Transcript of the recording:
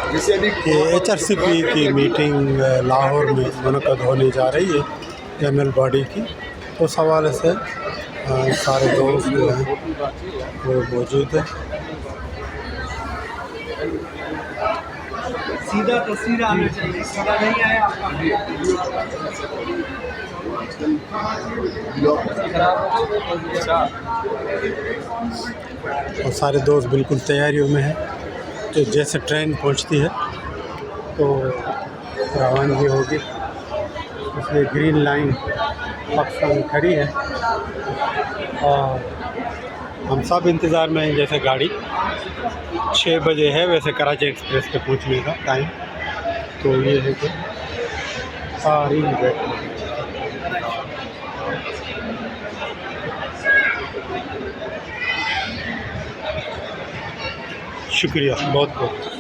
ये HRCP की meeting Lahore में मुनक़द होने जा रही है जनरल बॉडी की, तो उस हवाले से सारे दोस्त जो हैं वो मौजूद हैं। सीधा तस्वीर आना चाहिए, सीधा नहीं आया और सारे दोस्त बिल्कुल तैयारियों में हैं। तो जैसे ट्रेन पहुंचती है तो रवानगी होगी, इसलिए ग्रीन लाइन पाकिस्तान खड़ी है और हम सब इंतज़ार में हैं। जैसे गाड़ी 6 बजे है वैसे कराची एक्सप्रेस के पहुंचने का टाइम, तो ये है कि सारी शुक्रिया बहुत बहुत।